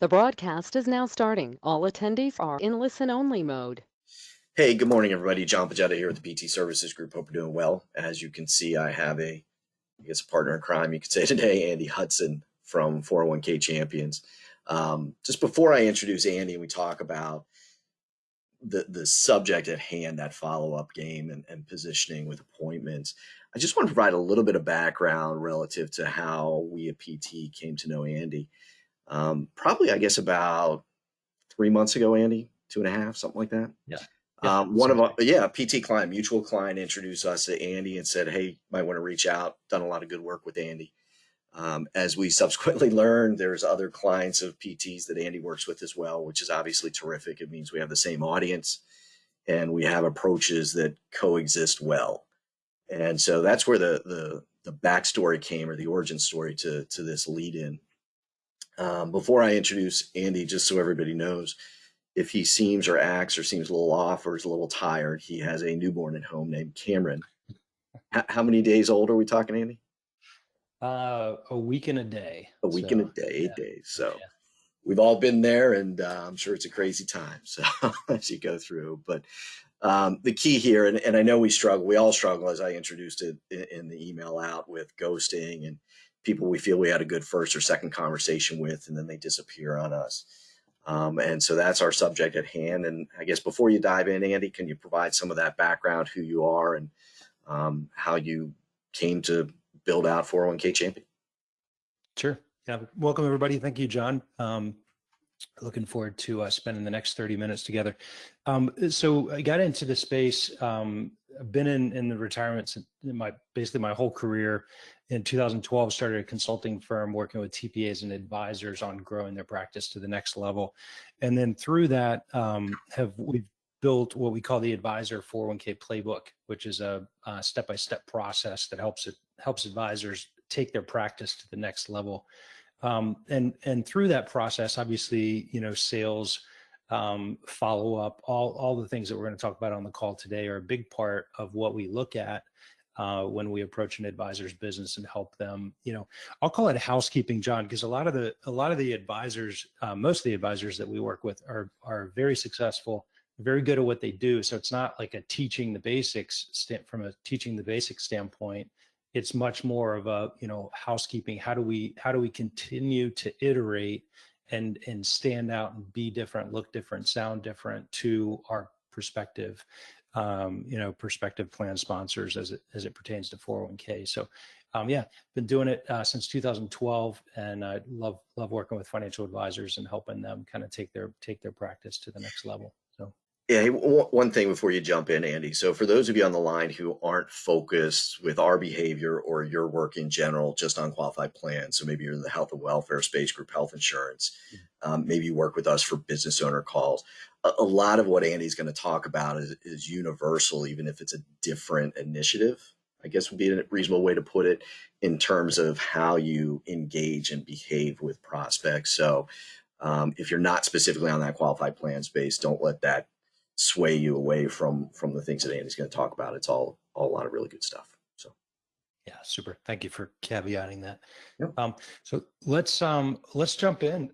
The broadcast is now starting. All attendees are in listen-only mode. Hey, good morning, everybody. John Pojeta here with the PT Services Group. Hope you're doing well. As you can see, I have a partner in crime, you could say today, Andy Hudson from 401k Champions. Just before I introduce Andy and we talk about the subject at hand, that follow-up game and positioning with appointments, I just want to provide a little bit of background relative to how we at PT came to know Andy. Probably, I guess, about 3 months ago, Andy, 2.5, something like that. Yeah. Yeah. One of our, yeah, PT client, mutual client introduced us to Andy and said, hey, might want to reach out. Done a lot of good work with Andy. As we subsequently learned, there's other clients of PTs that Andy works with as well, which is obviously terrific. It means we have the same audience and we have approaches that coexist well. And so that's where the backstory came, or the origin story to this lead in. Before I introduce Andy, just so everybody knows, if he seems or acts or seems a little off or is a little tired, he has a newborn at home named Cameron. How many days old are we talking, Andy? A week and a day. A week and a day, 8 days. So we've all been there, and I'm sure it's a crazy time. So as you go through, but the key here, and I know we all struggle, as I introduced it in the email out, with ghosting and people we feel we had a good first or second conversation with, and then they disappear on us. And so that's our subject at hand. And I guess before you dive in, Andy, can you provide some of that background, who you are and how you came to build out 401k Champion? Sure. Yeah. Welcome, everybody. Thank you, John. Looking forward to spending the next 30 minutes together. So I got into the space. I've been in the retirement basically my whole career. In 2012, started a consulting firm working with TPAs and advisors on growing their practice to the next level. And then through that, we've built what we call the Advisor 401k Playbook, which is a step-by-step process that helps advisors take their practice to the next level. And through that process, obviously, sales, follow up, all the things that we're going to talk about on the call today are a big part of what we look at when we approach an advisor's business and help them. I'll call it housekeeping, John, because a lot of the advisors, most of the advisors that we work with are very successful, very good at what they do. So it's not like a teaching the basics from a teaching the basics standpoint. It's much more of a, housekeeping. How do we continue to iterate and stand out and be different, look different, sound different to our prospective plan sponsors as it pertains to 401k. So, been doing it since 2012, and I love working with financial advisors and helping them kind of take their practice to the next level. So. Yeah, one thing before you jump in, Andy. So for those of you on the line who aren't focused with our behavior or your work in general just on qualified plans, so maybe you're in the health and welfare space, group health insurance, maybe you work with us for business owner calls. A lot of what Andy's going to talk about is universal, even if it's a different initiative, I guess would be a reasonable way to put it, in terms of how you engage and behave with prospects. So if you're not specifically on that qualified plan space, don't let that sway you away from the things that Andy's going to talk about. It's all a lot of really good stuff. So, yeah, super. Thank you for caveating that. Yep. So let's jump in.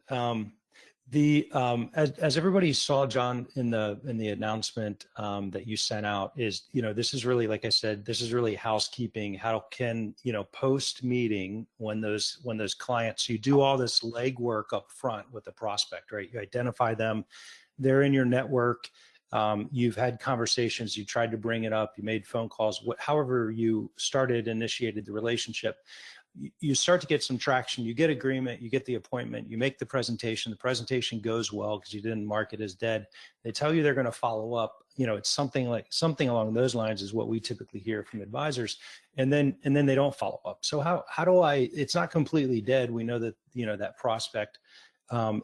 As everybody saw, John, in the announcement that you sent out, is this is really, like I said, this is really housekeeping. How can post meeting, when those clients, you do all this legwork up front with the prospect, right? You identify them, they're in your network. You've had conversations, you tried to bring it up, you made phone calls, however you initiated the relationship, you start to get some traction, you get agreement, you get the appointment, you make the presentation goes well because you didn't mark it as dead. They tell you they're going to follow up. It's something along those lines is what we typically hear from advisors. And then they don't follow up. So how do it's not completely dead. We know that, that prospect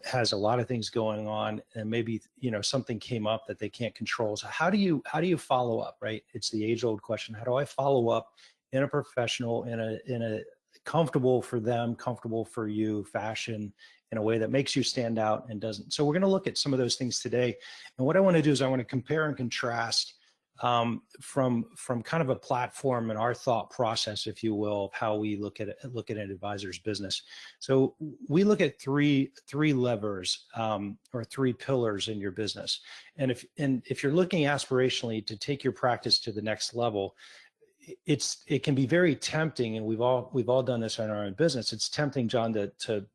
has a lot of things going on, and maybe something came up that they can't control. So how do you follow up, right? It's the age-old question. How do I follow up in a professional, in a comfortable for them, comfortable for you fashion, in a way that makes you stand out and doesn't? So we're going to look at some of those things today. And what I want to do is I want to compare and contrast from kind of a platform and our thought process, if you will, of how we look at an advisor's business. So we look at three levers or three pillars in your business. And if you're looking aspirationally to take your practice to the next level, it can be very tempting, and we've all done this in our own business. It's tempting, John, to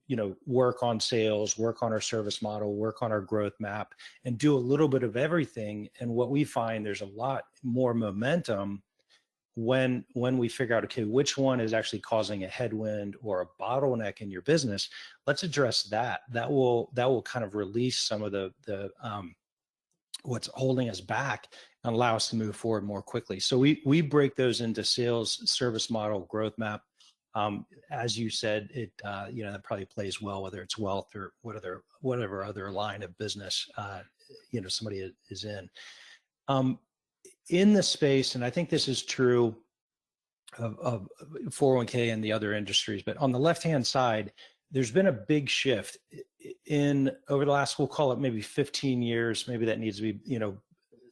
work on sales, work on our service model, work on our growth map, and do a little bit of everything. And what we find, there's a lot more momentum when we figure out, okay, which one is actually causing a headwind or a bottleneck in your business. Let's address that. That will kind of release some of the what's holding us back and allow us to move forward more quickly. So we break those into sales, service model, growth map. As you said, that probably plays well, whether it's wealth or whatever other line of business somebody is in. In the space, and I think this is true of 401k and the other industries, but on the left-hand side, there's been a big shift in over the last, we'll call it maybe 15 years. Maybe that needs to be,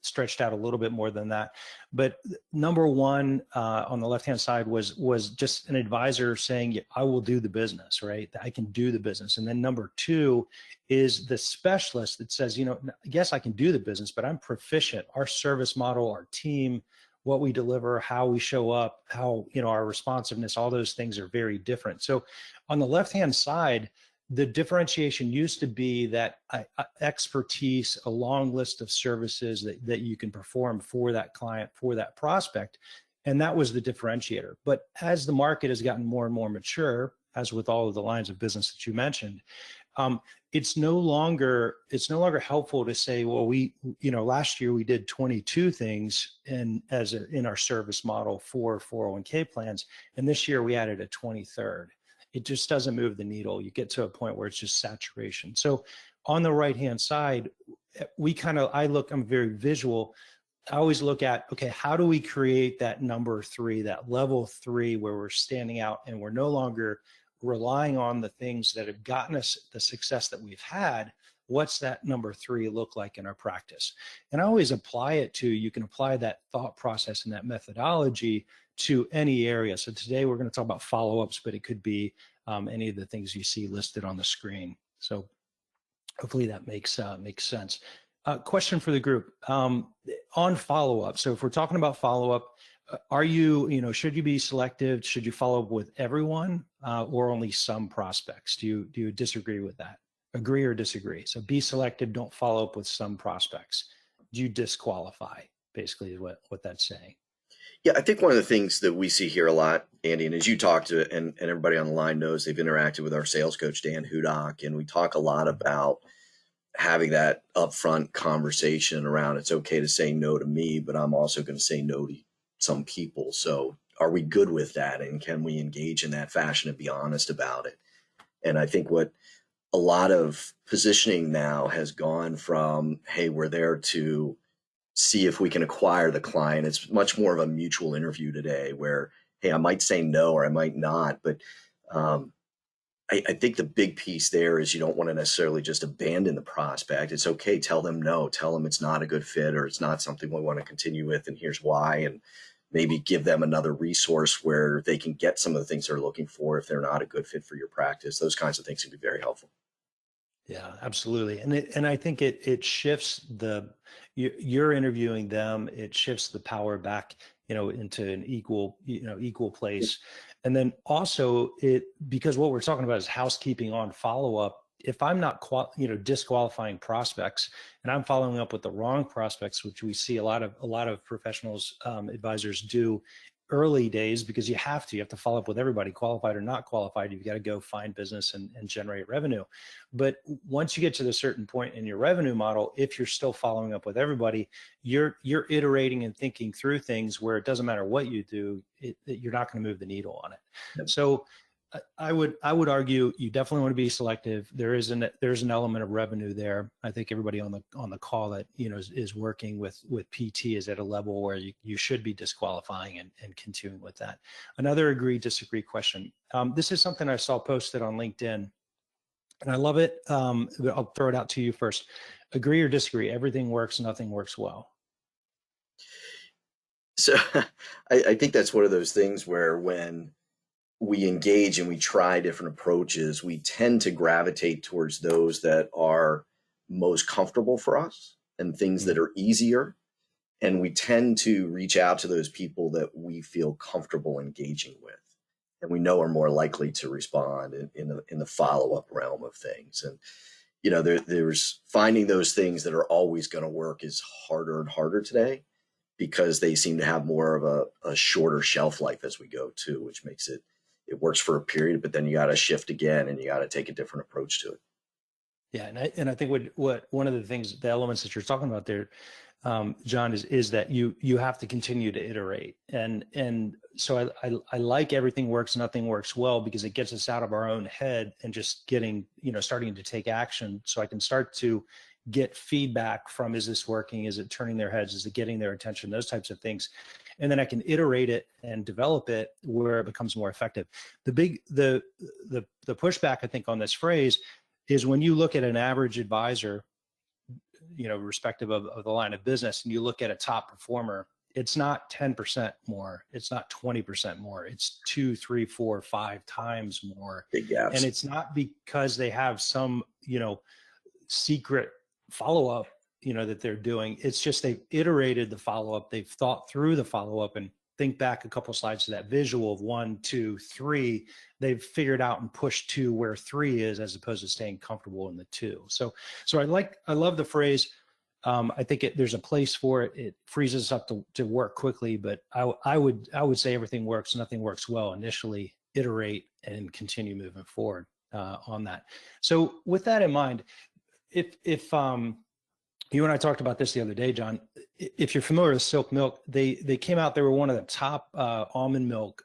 stretched out a little bit more than that. But number one on the left-hand side was just an advisor saying, I will do the business, right? I can do the business. And then number two is the specialist that says, yes, I can do the business, but I'm proficient. Our service model, our team, what we deliver, how we show up, how, our responsiveness, all those things are very different. So on the left-hand side, the differentiation used to be that expertise, a long list of services that you can perform for that client, for that prospect. And that was the differentiator. But as the market has gotten more and more mature, as with all of the lines of business that you mentioned, it's no longer helpful to say, well, last year we did 22 things in our service model for 401k plans, and this year we added a 23rd. It just doesn't move the needle. You get to a point where it's just saturation. So on the right-hand side, I'm very visual. I always look at, okay, how do we create that number three, that level three, where we're standing out and we're no longer relying on the things that have gotten us the success that we've had. What's that number three look like in our practice? And I always apply it to, you can apply that thought process and that methodology to any area. So today we're going to talk about follow-ups, but it could be any of the things you see listed on the screen. So hopefully that makes sense. Question for the group on follow-up. So if we're talking about follow-up, are you, should you be selective? Should you follow up with everyone or only some prospects? Do you disagree with that? Agree or disagree? So be selective, don't follow up with some prospects. Do you disqualify, basically is what that's saying? Yeah, I think one of the things that we see here a lot, Andy, and as you talk to, and everybody on the line knows, they've interacted with our sales coach, Dan Hudock, and we talk a lot about having that upfront conversation around, it's okay to say no to me, but I'm also going to say no to some people. So are we good with that? And can we engage in that fashion and be honest about it? And I think what a lot of positioning now has gone from, hey, we're there to see if we can acquire the client. It's much more of a mutual interview today where, hey, I might say no or I might not. But I think the big piece there is you don't want to necessarily just abandon the prospect. It's okay. Tell them no. Tell them it's not a good fit or it's not something we want to continue with. And here's why. And maybe give them another resource where they can get some of the things they're looking for if they're not a good fit for your practice. Those kinds of things can be very helpful. Yeah, absolutely. And I think it shifts you're interviewing them, it shifts the power back, into an equal place. And then also because what we're talking about is housekeeping on follow-up. If I'm not, disqualifying prospects and I'm following up with the wrong prospects, which we see a lot of professionals, advisors do early days, because you have to follow up with everybody, qualified or not qualified. You've got to go find business and generate revenue. But once you get to a certain point in your revenue model, if you're still following up with everybody, you're iterating and thinking through things where it doesn't matter what you do, you're not going to move the needle on it. Yep. So I would argue you definitely want to be selective. There's an element of revenue there. I think everybody on the call that is working with PT is at a level where you should be disqualifying and continuing with that. Another agree disagree question. This is something I saw posted on LinkedIn, and I love it. I'll throw it out to you first. Agree or disagree? Everything works, nothing works well. So I think that's one of those things where when we engage and we try different approaches, we tend to gravitate towards those that are most comfortable for us and things that Mm. are easier. And we tend to reach out to those people that we feel comfortable engaging with and we know are more likely to respond in the follow-up realm of things. And there's finding those things that are always going to work is harder and harder today because they seem to have more of a shorter shelf life as we go too, which makes it works for a period, but then you got to shift again and you got to take a different approach to it. Yeah, and I think what one of the things, the elements that you're talking about there, John, is that you have to continue to iterate, and so I like everything works, nothing works well, because it gets us out of our own head and just getting, starting to take action, so I can start to get feedback from, is this working, is it turning their heads, is it getting their attention, those types of things, and then I can iterate it and develop it where it becomes more effective. The pushback, I think, on this phrase is when you look at an average advisor, respective of the line of business, and you look at a top performer, it's not 10% more, it's not 20% more, it's 2, 3, 4, 5 times more. Big And gaps. it's not because they have some, secret follow-up, that they're doing. It's just they've iterated the follow-up, they've thought through the follow-up, and think back a couple slides to that visual of 1, 2, 3. They've figured out and pushed to where 3 is, as opposed to staying comfortable in the 2. So I love the phrase. I think there's a place for it. It frees us up to work quickly, but I would say everything works, nothing works well. Initially, iterate and continue moving forward on that. So with that in mind, if you and I talked about this the other day, John, if you're familiar with Silk Milk, they came out, they were one of the top almond milk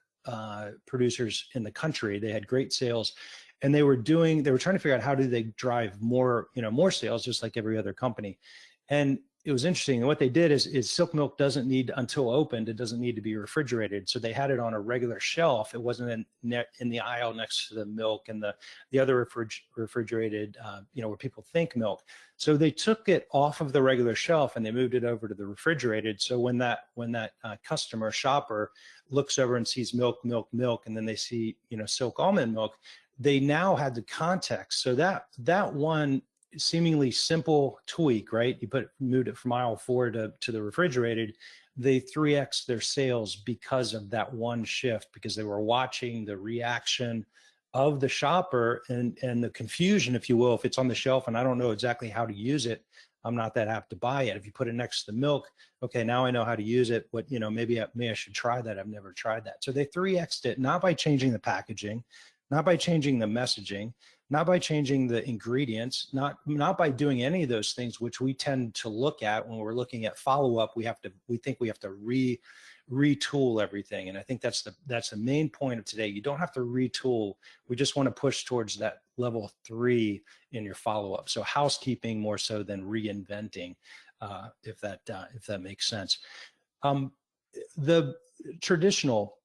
producers in the country. They had great sales, and they were trying to figure out how do they drive more sales, just like every other company. And it was interesting. And what they did is Silk Milk doesn't need, until opened, it doesn't need to be refrigerated. So they had it on a regular shelf. It wasn't in the aisle next to the milk and the other refrigerated, where people think milk. So they took it off of the regular shelf and they moved it over to the refrigerated. So when that customer shopper looks over and sees milk, and then they see, Silk almond milk, they now had the context. So that one seemingly simple tweak, right? You moved it from aisle 4 to the refrigerated. They 3x their sales because of that one shift, because they were watching the reaction of the shopper and the confusion, if you will. If it's on the shelf and I don't know exactly how to use it, I'm not that apt to buy it. If you put it next to the milk, okay, now I know how to use it. What, maybe I should try that. I've never tried that. So they 3x'd it, not by changing the packaging, not by changing the messaging, not by changing the ingredients, not by doing any of those things, which we tend to look at when we're looking at follow-up. We think we have to retool everything. And I think that's the main point of today. You don't have to retool. We just want to push towards that level 3 in your follow-up. So housekeeping more so than reinventing, if that makes sense. The traditional,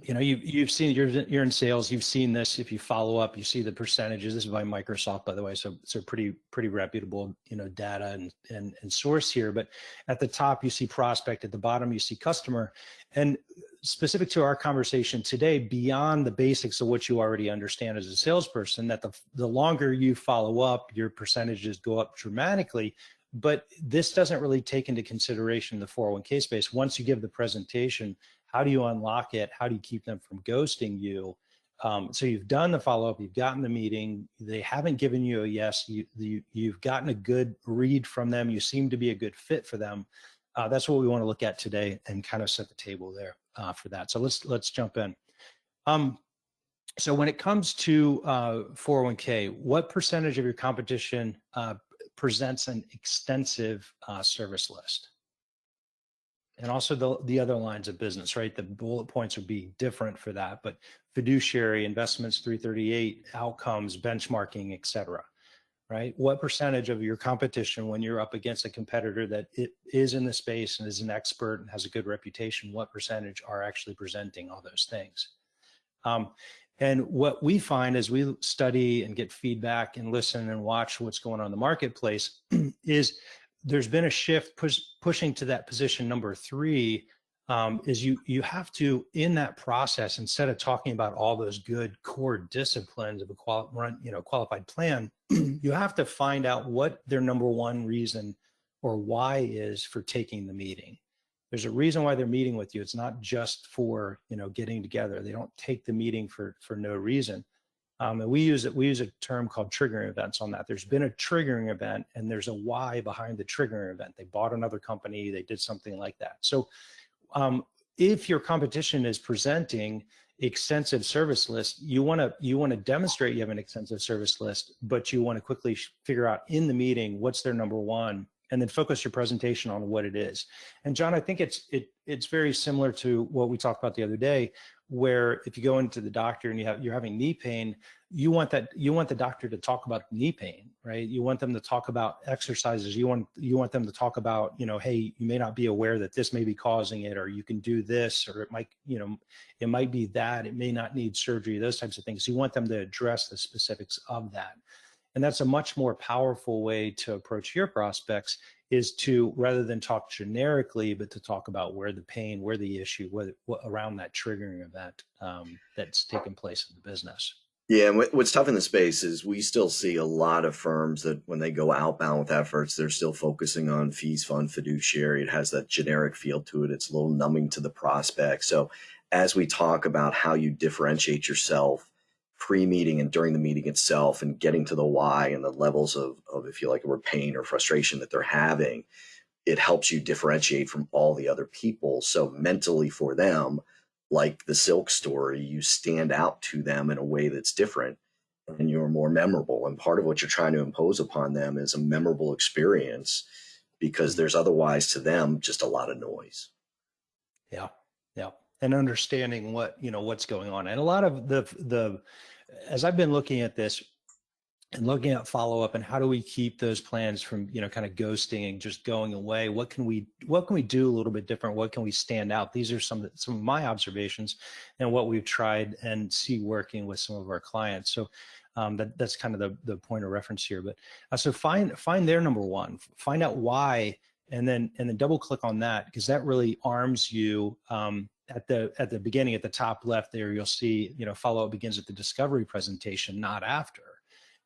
you've seen, you're in sales, you've seen this. If you follow up, you see the percentages. This is by Microsoft, by the way, so pretty reputable data and source here. But at the top you see prospect, at the bottom you see customer. And specific to our conversation today, beyond the basics of what you already understand as a salesperson, that the longer you follow up, your percentages go up dramatically. But this doesn't really take into consideration the 401k space. Once you give the presentation, how do you unlock it? How do you keep them from ghosting you? So you've done the follow-up, you've gotten the meeting, they haven't given you a yes, you've gotten a good read from them, you seem to be a good fit for them. That's what we want to look at today and kind of set the table there for that. So let's jump in. So when it comes to 401k, what percentage of your competition presents an extensive service list? And also the other lines of business, right? The bullet points would be different for that, but fiduciary, investments, 338, outcomes, benchmarking, et cetera, right? What percentage of your competition, when you're up against a competitor that it is in the space and is an expert and has a good reputation, what percentage are actually presenting all those things? And what we find as we study and get feedback and listen and watch what's going on in the marketplace is there's been a shift pushing to that position number 3 is you have to, in that process, instead of talking about all those good core disciplines of a qualified plan, you have to find out what their number one reason or why is for taking the meeting. There's a reason why they're meeting with you. It's not just for, getting together. They don't take the meeting for no reason. And we use a term called triggering events on that. There's been a triggering event and there's a why behind the triggering event. They bought another company, they did something like that. So if your competition is presenting extensive service list, you want to demonstrate you have an extensive service list, but you want to quickly figure out in the meeting what's their number one, and then focus your presentation on what it is. And John, I think it's very similar to what we talked about the other day, where if you go into the doctor and you're having knee pain, you want the doctor to talk about knee pain, right? You want them to talk about exercises. You want them to talk about, hey, you may not be aware that this may be causing it, or you can do this, or it might be that, it may not need surgery, those types of things. You want them to address the specifics of that. And that's a much more powerful way to approach your prospects, is to, rather than talk generically, but to talk about where the pain, where the issue, what around that triggering event that's taken place in the business. Yeah, and what's tough in the space is we still see a lot of firms that when they go outbound with efforts, they're still focusing on fees, fund, fiduciary. It has that generic feel to it. It's a little numbing to the prospect. So as we talk about how you differentiate yourself pre-meeting and during the meeting itself, and getting to the why and the levels of if you like the word pain or frustration that they're having, it helps you differentiate from all the other people. So mentally for them, like the silk story, you stand out to them in a way that's different and you're more memorable. And part of what you're trying to impose upon them is a memorable experience, because there's otherwise to them just a lot of noise. Yeah. Yeah. And understanding what's going on. And a lot of as I've been looking at this and looking at follow-up and how do we keep those plans from, kind of ghosting and just going away, what can we do a little bit different? What can we stand out? These are some of my observations and what we've tried and see working with some of our clients. So that's kind of the point of reference here. But so find their number one, find out why, and then double click on that, because that really arms you. At the beginning, at the top left there, you'll see, follow-up begins at the discovery presentation, not after.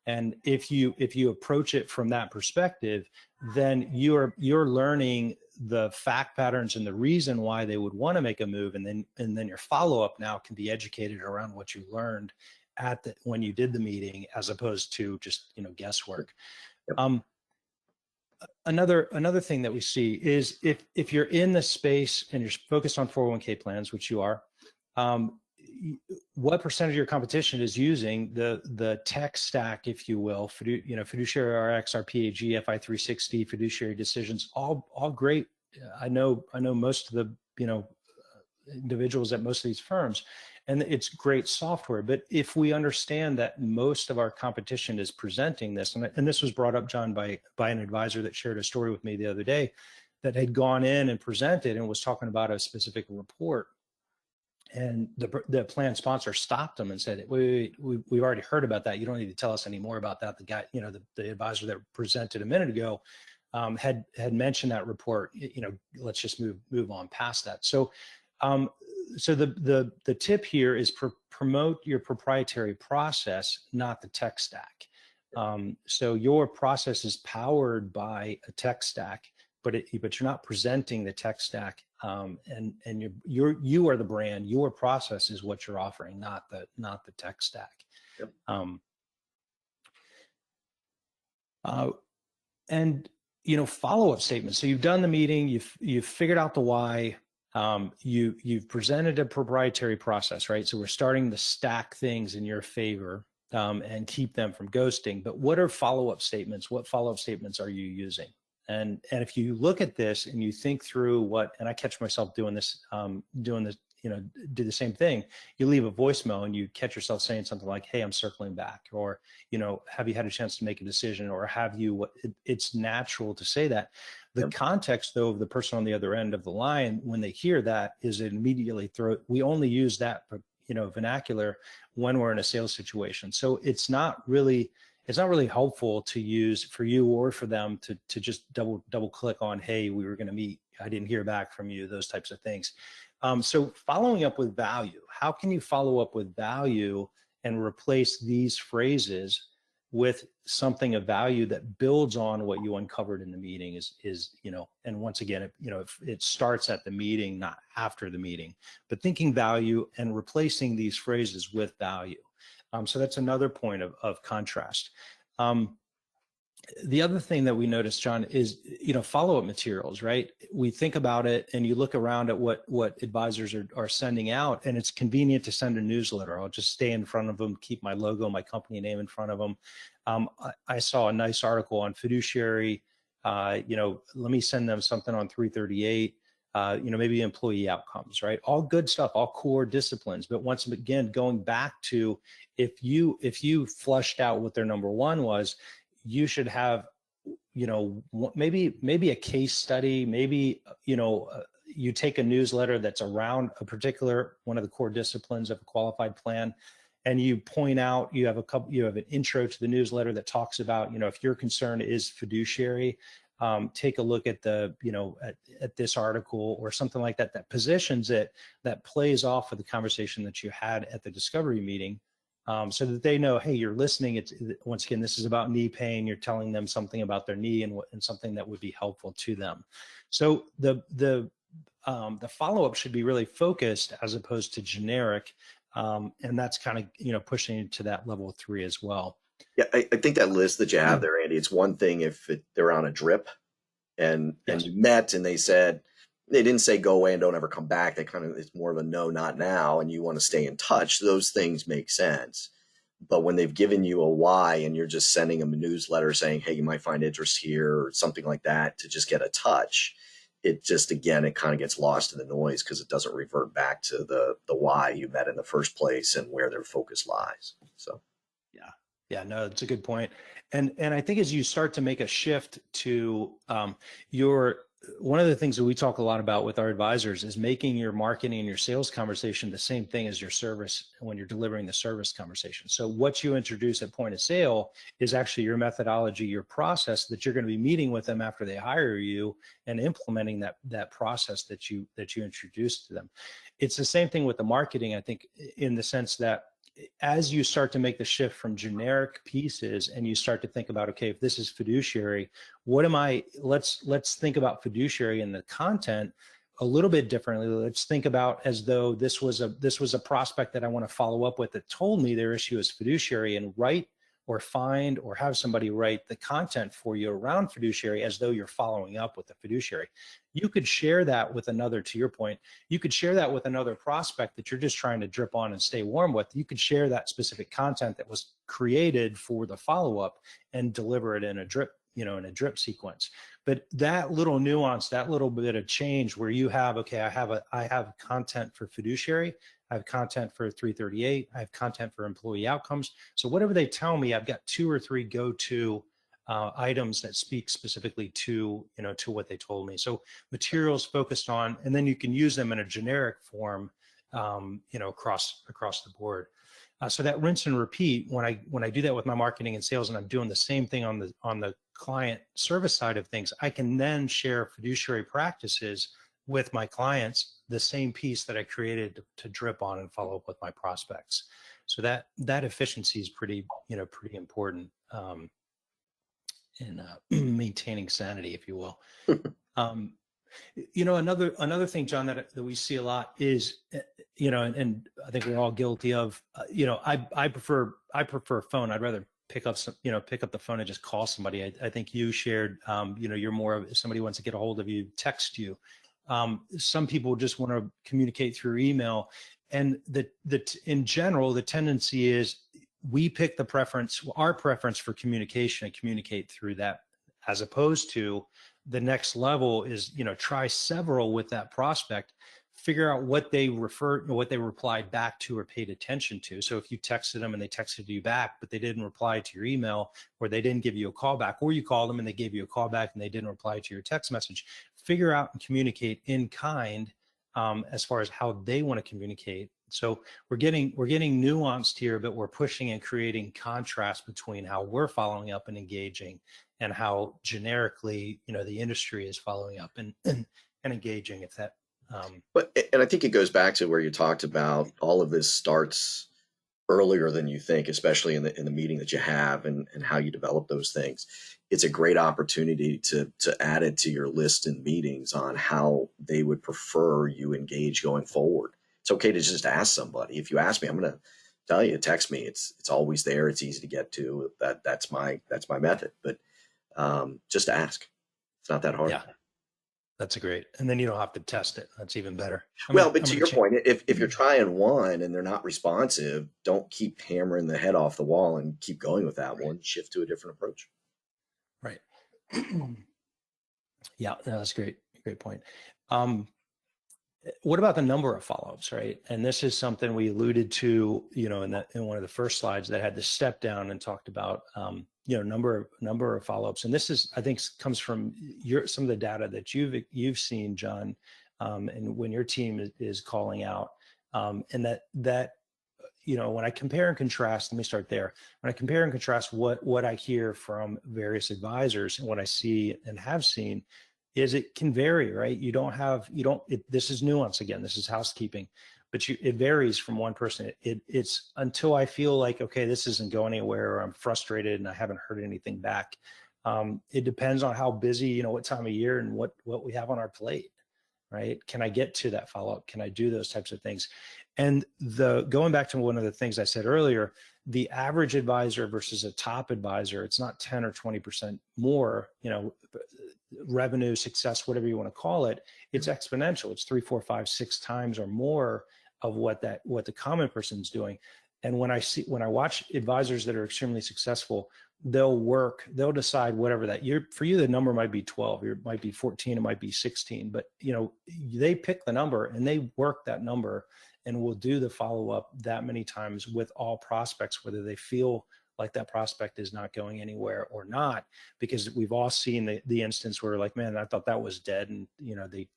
And if you approach it from that perspective, then you're learning the fact patterns and the reason why they would want to make a move, and then your follow-up now can be educated around what you learned when you did the meeting, as opposed to just guesswork. Yep. Another thing that we see is if you're in the space and you're focused on 401k plans, which you are, what percentage of your competition is using the tech stack, if you will, Fiduciary RX, RPAG, FI360, Fiduciary Decisions, all great. I know most of the individuals at most of these firms, and it's great software. But if we understand that most of our competition is presenting this, and this was brought up, John, by an advisor that shared a story with me the other day, that had gone in and presented and was talking about a specific report, and the plan sponsor stopped them and said, wait, we've already heard about that. You don't need to tell us any more about that. The guy, the advisor that presented a minute ago had mentioned that report. Let's just move on past that. So so the tip here is promote your proprietary process, not the tech stack. So your process is powered by a tech stack, but you're not presenting the tech stack. And you are the brand. Your process is what you're offering, not the tech stack. Yep. And follow-up statements. So you've done the meeting. You've figured out the why. You've presented a proprietary process, right? So we're starting to stack things in your favor and keep them from ghosting. But what are follow-up statements? What follow-up statements are you using? And if you look at this and you think through and I catch myself doing this, do the same thing. You leave a voicemail and you catch yourself saying something like, hey, I'm circling back, or, have you had a chance to make a decision, or have you, it's natural to say that. The context, though, of the person on the other end of the line, when they hear that, is it immediately we only use that, vernacular when we're in a sales situation. So it's not really helpful to use for you or for them to just double click on, hey, we were going to meet I didn't hear back from you, those types of things. So following up with value, how can you follow up with value and replace these phrases with something of value that builds on what you uncovered in the meeting is, and once again, it starts at the meeting, not after the meeting, but thinking value and replacing these phrases with value. So that's another point of contrast. The other thing that we noticed, John, is, follow-up materials, right? We think about it and you look around at what advisors are sending out, and it's convenient to send a newsletter. I'll just stay in front of them, keep my logo, my company name in front of them. I saw a nice article on fiduciary. Let me send them something on 338. Maybe employee outcomes, right? All good stuff, all core disciplines. But once again, going back to if you flushed out what their number one was, you should have, maybe a case study, maybe, you take a newsletter that's around a particular one of the core disciplines of a qualified plan, and you point out, you have an intro to the newsletter that talks about, if your concern is fiduciary, take a look at at this article or something like that, that positions it, that plays off of the conversation that you had at the discovery meeting. So that they know, hey, you're listening. Once again, this is about knee pain. You're telling them something about their knee and something that would be helpful to them. So the follow-up should be really focused as opposed to generic, and that's kind of pushing it to that level 3 as well. Yeah, I think that list that you have there, Andy, it's one thing if they're on a drip and you met and they didn't say go away and don't ever come back. It's more of a no, not now, and you want to stay in touch. Those things make sense. But when they've given you a why and you're just sending them a newsletter saying, hey, you might find interest here or something like that to just get a touch, it kind of gets lost in the noise because it doesn't revert back to the why you met in the first place and where their focus lies. So. Yeah, no, it's a good point. And I think as you start to make a shift to one of the things that we talk a lot about with our advisors is making your marketing and your sales conversation the same thing as your service when you're delivering the service conversation. So what you introduce at point of sale is actually your methodology, your process that you're going to be meeting with them after they hire you and implementing that process that you introduced to them. It's the same thing with the marketing, I think, in the sense that as you start to make the shift from generic pieces and you start to think about, okay, if this is fiduciary, let's think about fiduciary and the content a little bit differently. Let's think about as though this was a prospect that I want to follow up with that told me their issue is fiduciary, and write or find or have somebody write the content for you around fiduciary as though you're following up with the fiduciary. You could share that with another, to your point, you could share that with another prospect that you're just trying to drip on and stay warm with. You could share that specific content that was created for the follow-up and deliver it in a drip, in a drip sequence. But that little nuance, that little bit of change where you have, okay, I have content for fiduciary, I have content for 338, I have content for employee outcomes. So whatever they tell me, I've got 2 or 3 go-to items that speak specifically to what they told me. So materials focused on, and then you can use them in a generic form, across the board. So that rinse and repeat, when I do that with my marketing and sales, and I'm doing the same thing on the client service side of things, I can then share fiduciary practices with my clients, the same piece that I created to drip on and follow up with my prospects. So that efficiency is pretty important in maintaining sanity, if you will. Another thing, John, that we see a lot is, and I think we're all guilty of, I prefer phone. I'd rather pick up the phone and just call somebody. I think you shared, you're more of, if somebody wants to get a hold of you, text you. Some people just want to communicate through email, and in general, the tendency is we pick our preference for communication and communicate through that, as opposed to the next level is, try several with that prospect, figure out what they replied back to or paid attention to. So if you texted them and they texted you back, but they didn't reply to your email, or they didn't give you a call back, or you called them and they gave you a call back and they didn't reply to your text message, figure out and communicate in kind, as far as how they want to communicate. So we're getting nuanced here, but we're pushing and creating contrast between how we're following up and engaging and how generically, the industry is following up. And and engaging. If that, And I think it goes back to where you talked about all of this starts earlier than you think, especially in the meeting that you have and how you develop those things. It's a great opportunity to add it to your list in meetings on how they would prefer you engage going forward. It's okay to just ask somebody. If you ask me, I'm going to tell you, text me. It's always there. It's easy to get to. That's my method. But just ask. It's not that hard. yeah, that's a great. And then you don't have to test it. That's even better. Well, but I'm to gonna your change. point, if you're trying one and they're not responsive, don't keep hammering the head off the wall and keep going with that one. Shift to a different approach. Right. Yeah, no, that's great. Great point. Um, what about the number of follow-ups, right? And this is something we alluded to, in one of the first slides that had the step down and talked about, number of follow-ups. And this is, I think, comes from some of the data that you've seen, John, and when your team is calling out, and that when I compare and contrast, let me start there. When I compare and contrast what I hear from various advisors and what I see and have seen, is it can vary, right? This is nuance again, this is housekeeping, but it varies from one person. It's until I feel like, okay, this isn't going anywhere, or I'm frustrated and I haven't heard anything back. It depends on how busy, what time of year and what we have on our plate, right? Can I get to that follow-up? Can I do those types of things? And going back to one of the things I said earlier, the average advisor versus a top advisor, it's not 10 or 20% more, revenue, success, whatever you want to call it. It's exponential. It's 3, 4, 5, 6 times or more of what the common person's doing. And when I watch advisors that are extremely successful, they'll decide whatever that year for you, the number might be 12, it might be 14, it might be 16, but they pick the number and they work that number and will do the follow-up that many times with all prospects, whether they feel like that prospect is not going anywhere or not, because we've all seen the instance where, like, man, I thought that was dead, and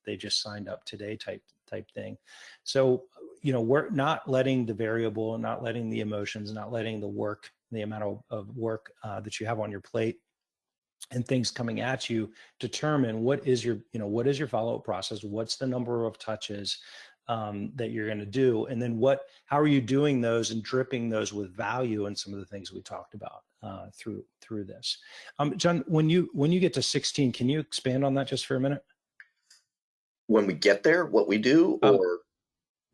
they just signed up today type thing. So we're not letting the variable, not letting the emotions, not letting the work, the amount of work that you have on your plate and things coming at you determine what is your follow-up process, what's the number of touches that you're going to do, and then how are you doing those and dripping those with value and some of the things we talked about through this. John, when you get to 16, can you expand on that just for a minute? When we get there, what we do, or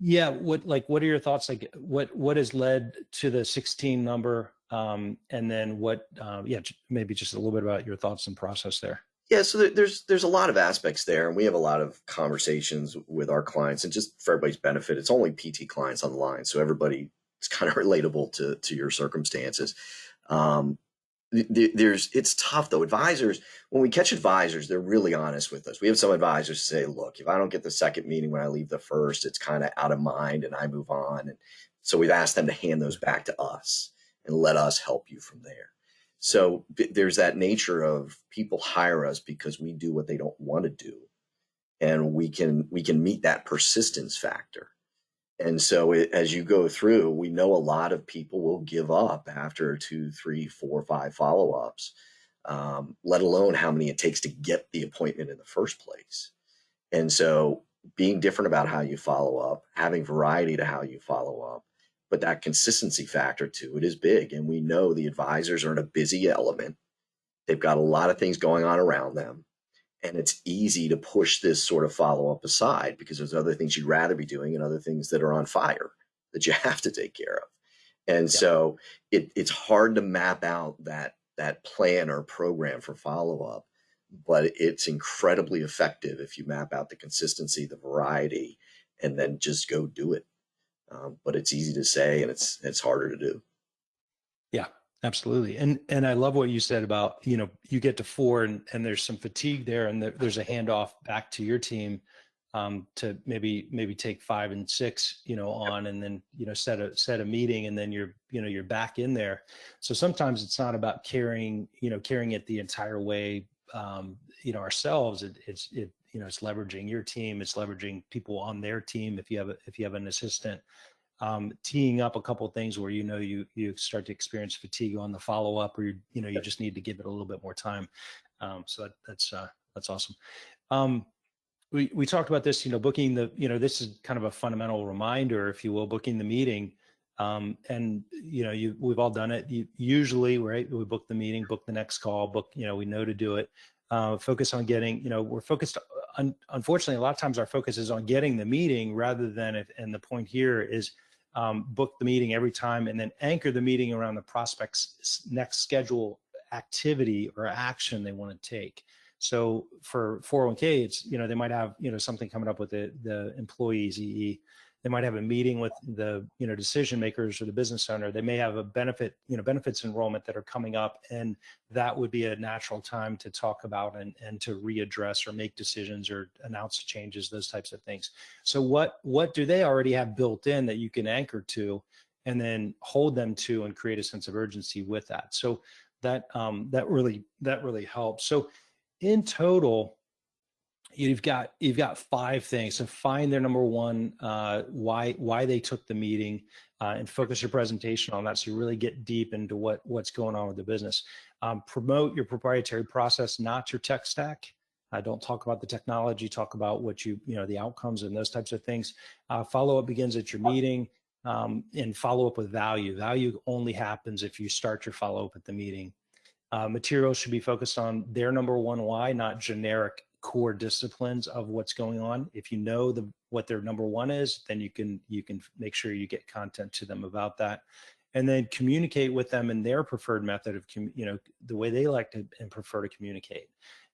yeah, what are your thoughts? Like what has led to the 16 number? And then maybe just a little bit about your thoughts and process there. Yeah, so there's a lot of aspects there, and we have a lot of conversations with our clients, and just for everybody's benefit, it's only PT clients on the line, so everybody is kind of relatable to your circumstances. It's tough though. Advisors, when we catch advisors, they're really honest with us. We have some advisors say, look, if I don't get the second meeting when I leave the first, it's kind of out of mind and I move on. And so we've asked them to hand those back to us and let us help you from there. So there's that nature of people hire us because we do what they don't want to do. And we can meet that persistence factor. And so as you go through, we know a lot of people will give up after 2, 3, 4, 5 follow-ups, let alone how many it takes to get the appointment in the first place. And so being different about how you follow up, having variety to how you follow up, but that consistency factor to it is big. And we know the advisors are in a busy element. They've got a lot of things going on around them. And it's easy to push this sort of follow-up aside because there's other things you'd rather be doing and other things that are on fire that you have to take care of. And so it's hard to map out that plan or program for follow-up, but it's incredibly effective if you map out the consistency, the variety, and then just go do it. But it's easy to say, and it's harder to do. Yeah, absolutely. And I love what you said about, you get to 4 and there's some fatigue there, and there's a handoff back to your team to maybe take 5 and 6, on, and then, set a meeting, and then you're back in there. So sometimes it's not about carrying it the entire way, ourselves. It's leveraging your team. It's leveraging people on their team. If you have an assistant, teeing up a couple of things where you start to experience fatigue on the follow up, or you just need to give it a little bit more time. So that's awesome. we talked about this, booking this is kind of a fundamental reminder, if you will, booking the meeting. And we've all done it. Usually, right, we book the meeting, book the next call, we know to do it. Focus on getting, we're focused, unfortunately, a lot of times our focus is on getting the meeting rather than, and the point here is book the meeting every time and then anchor the meeting around the prospect's next schedule activity or action they want to take. So for 401k, it's, they might have, something coming up with the employees, EE. They might have a meeting with the, decision makers or the business owner. They may have a benefits enrollment that are coming up, and that would be a natural time to talk about and to readdress or make decisions or announce changes, those types of things. So what do they already have built in that you can anchor to and then hold them to and create a sense of urgency with that? So that really helps. So in total, you've got 5 things. So find their number one, why they took the meeting, and focus your presentation on that. So you really get deep into what's going on with the business. Promote your proprietary process, not your tech stack. Don't talk about the technology, talk about what the outcomes and those types of things. Follow-up begins at your meeting, and follow up with value. Value only happens if you start your follow-up at the meeting. Materials should be focused on their number one why, not generic core disciplines of what's going on. If you know what their number one is, then you can make sure you get content to them about that, and then communicate with them in their preferred method of the way they like to and prefer to communicate.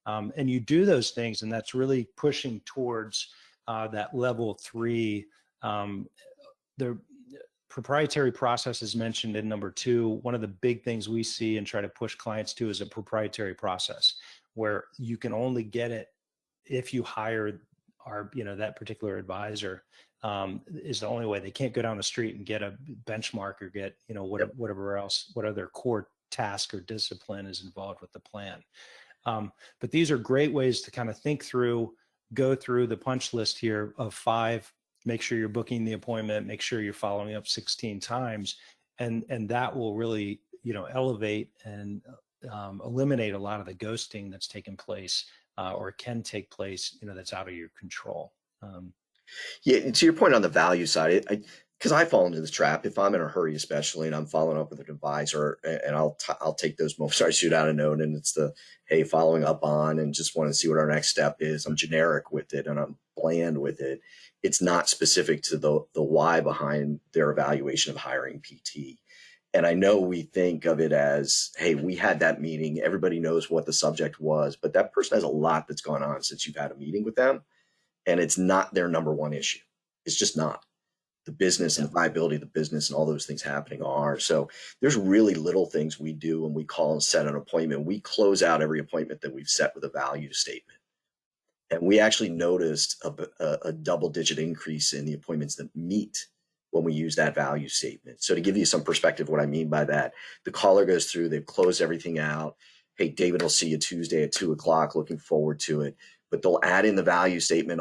And you do those things, and that's really pushing towards that level 3. The proprietary process is mentioned in number 2. One of the big things we see and try to push clients to is a proprietary process, where you can only get it if you hire that particular advisor. Is the only way. They can't go down the street and get a benchmark or get whatever else, what other core task or discipline is involved with the plan. But these are great ways to kind of think through, go through the punch list here of 5. Make sure you're booking the appointment, make sure you're following up 16 times, and that will really elevate and eliminate a lot of the ghosting that's taken place or can take place, that's out of your control. Yeah, to your point on the value side, because I fall into this trap. If I'm in a hurry, especially, and I'm following up with an advisor, and I'll take those moments. I shoot out a note, and it's hey, following up on, and just want to see what our next step is. I'm generic with it, and I'm bland with it. It's not specific to the why behind their evaluation of hiring PT. And I know we think of it as, hey, we had that meeting. Everybody knows what the subject was, but that person has a lot that's gone on since you've had a meeting with them. And it's not their number one issue. It's just not. The business and the viability of the business and all those things happening are. So there's really little things we do when we call and set an appointment. We close out every appointment that we've set with a value statement. And we actually noticed a double-digit increase in the appointments that meet when we use that value statement. So to give you some perspective, what I mean by that, the caller goes through, they've closed everything out. Hey, David, will see you Tuesday at 2:00. Looking forward to it. But they'll add in the value statement,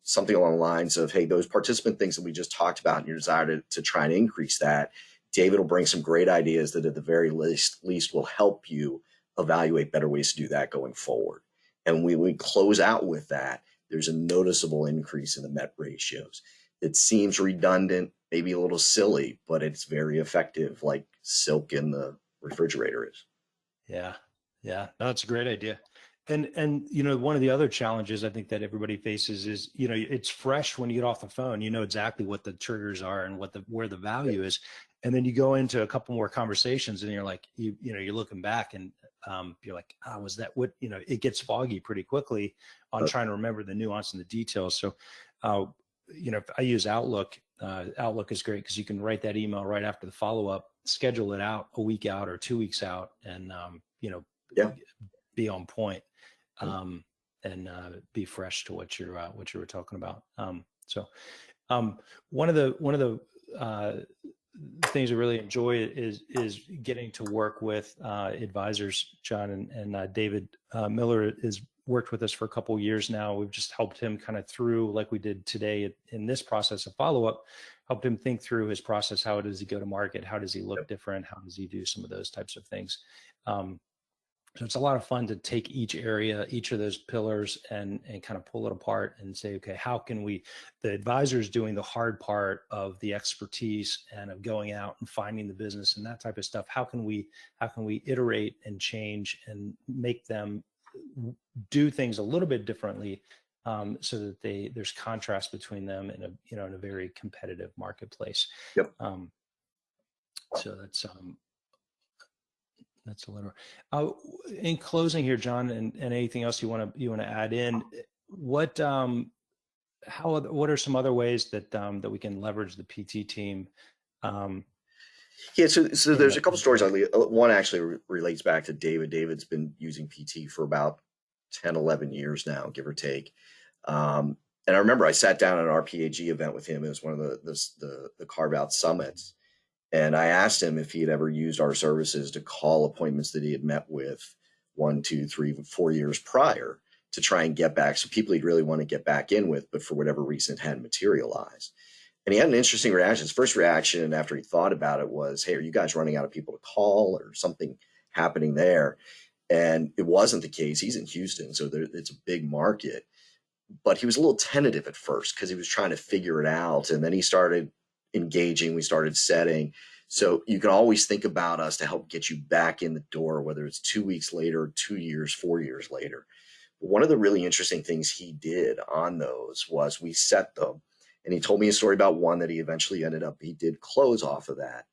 something along the lines of, hey, those participant things that we just talked about and your desire to try and increase that, David will bring some great ideas that at the very least will help you evaluate better ways to do that going forward. And when we close out with that, there's a noticeable increase in the MET ratios. It seems redundant, maybe a little silly, but it's very effective, like silk in the refrigerator is. Yeah. No, that's a great idea. And one of the other challenges I think that everybody faces is, it's fresh when you get off the phone. You know exactly what the triggers are and where the value is. And then you go into a couple more conversations and you're like, you're looking back and you're like, was that what, it gets foggy pretty quickly on trying to remember the nuance and the details. So, if I use Outlook, Outlook is great because you can write that email right after the follow-up, schedule it out a week out or 2 weeks out, and, be on point. And be fresh to what you were talking about. So one of the things I really enjoy is getting to work with advisors. John and David Miller has worked with us for a couple of years now. We've just helped him kind of through, like we did today in this process of follow-up, helped him think through his process. How does he go to market? How does he look different? How does he do some of those types of things? So it's a lot of fun to take each area, each of those pillars, and kind of pull it apart and say, okay, how can we, the advisor is doing the hard part of the expertise and of going out and finding the business and that type of stuff. How can we iterate and change and make them do things a little bit differently, so that there's contrast between them in a very competitive marketplace. Yep. So that's a little. In closing here, John, and anything else you want to add in? What are some other ways that we can leverage the PT team? Yeah, so there's a couple stories. One actually relates back to David. David's been using PT for about 10, 11 years now, give or take. And I remember I sat down at an RPAG event with him. It was one of the carve out summits. And I asked him if he had ever used our services to call appointments that he had met with 1, 2, 3, 4 years prior to try and get back. So people he'd really want to get back in with, but for whatever reason it hadn't materialized. And he had an interesting reaction. His first reaction after he thought about it was, hey, are you guys running out of people to call or something happening there? And it wasn't the case. He's in Houston, so it's a big market. But he was a little tentative at first because he was trying to figure it out. And then he started engaging. We started setting. So you can always think about us to help get you back in the door, whether it's 2 weeks later, 2 years, 4 years later. But one of the really interesting things he did on those was we set them. And he told me a story about one that he eventually he did close off of that.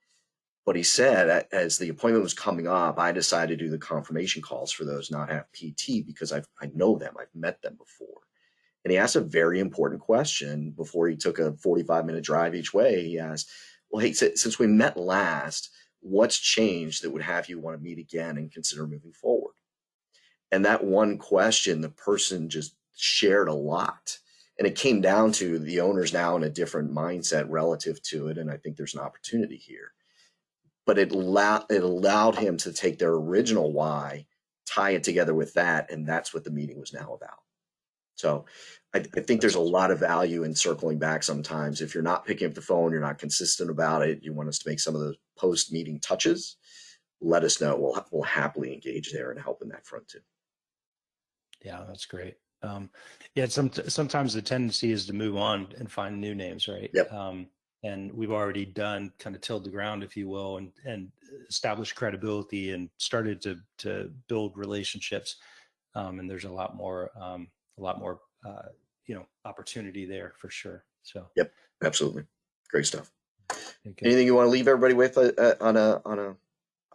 But he said, as the appointment was coming up, I decided to do the confirmation calls for those not have PT because I know them. I've met them before. And he asked a very important question before he took a 45-minute drive each way. He asked, well, hey, since we met last, what's changed that would have you want to meet again and consider moving forward? And that one question, the person just shared a lot. And it came down to the owner's now in a different mindset relative to it. And I think there's an opportunity here. But it allowed him to take their original why, tie it together with that. And that's what the meeting was now about. So I think there's a lot of value in circling back sometimes. If you're not picking up the phone, you're not consistent about it, you want us to make some of the post-meeting touches, let us know. We'll happily engage there and help in that front too. Yeah, that's great. Yeah, sometimes the tendency is to move on and find new names, right? Yep. And we've already tilled the ground, if you will, and established credibility and started to build relationships. And there's a lot more opportunity there for sure. So. Yep, absolutely, great stuff. Okay. Anything you want to leave everybody with on a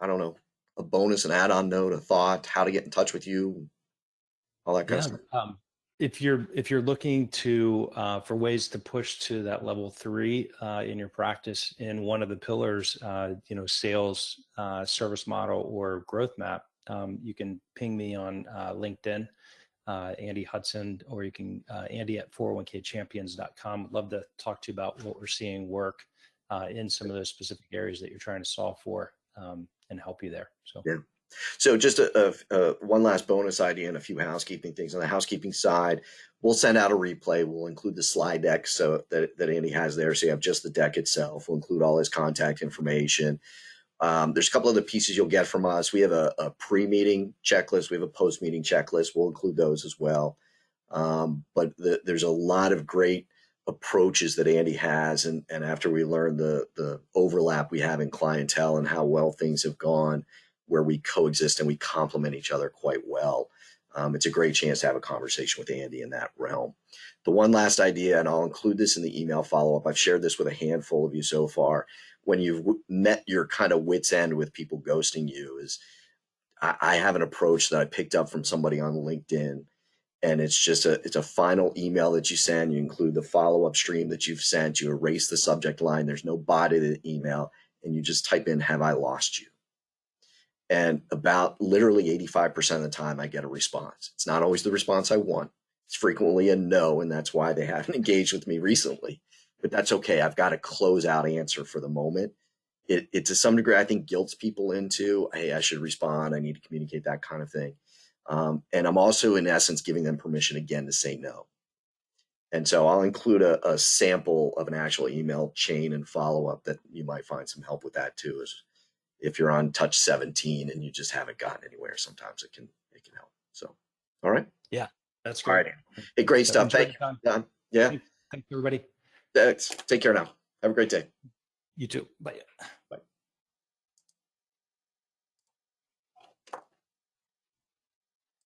I don't know, a bonus, an add-on note, a thought, how to get in touch with you, all that kind of stuff? If you're looking to for ways to push to that level 3 in your practice in one of the pillars, sales, service model, or growth map, you can ping me on LinkedIn, Andy Hudson, or you can Andy at 401kchampions.com. Love to talk to you about what we're seeing work in some of those specific areas that you're trying to solve for, and help you there. So yeah. So just one last bonus idea and a few housekeeping things. On the housekeeping side, we'll send out a replay. We'll include the slide deck so that Andy has there. So you have just the deck itself. We'll include all his contact information. There's a couple other pieces you'll get from us. We have a pre-meeting checklist. We have a post-meeting checklist. We'll include those as well. But there's a lot of great approaches that Andy has. And after we learn the overlap we have in clientele and how well things have gone, where we coexist and we complement each other quite well, it's a great chance to have a conversation with Andy in that realm. The one last idea, and I'll include this in the email follow-up, I've shared this with a handful of you so far. When you've met your kind of wit's end with people ghosting you, is I have an approach that I picked up from somebody on LinkedIn, and it's a final email that you send. You include the follow-up stream that you've sent. You erase the subject line. There's no body to the email, and you just type in, "Have I lost you?" And about literally 85% of the time, I get a response. It's not always the response I want. It's frequently a no, and that's why they haven't engaged with me recently. But that's okay. I've got a closeout answer for the moment. It to some degree, I think, guilts people into, hey, I should respond. I need to communicate, that kind of thing. And I'm also, in essence, giving them permission again to say no. And so I'll include a sample of an actual email chain and follow-up that you might find some help with that too, if you're on touch 17 and you just haven't gotten anywhere, sometimes it can help. So, all right. Yeah, that's All great. right. Hey, great stuff. Enjoy Thank your time. you, Don. Yeah. Thanks, everybody. Thanks. Take care now. Have a great day. You too. Bye.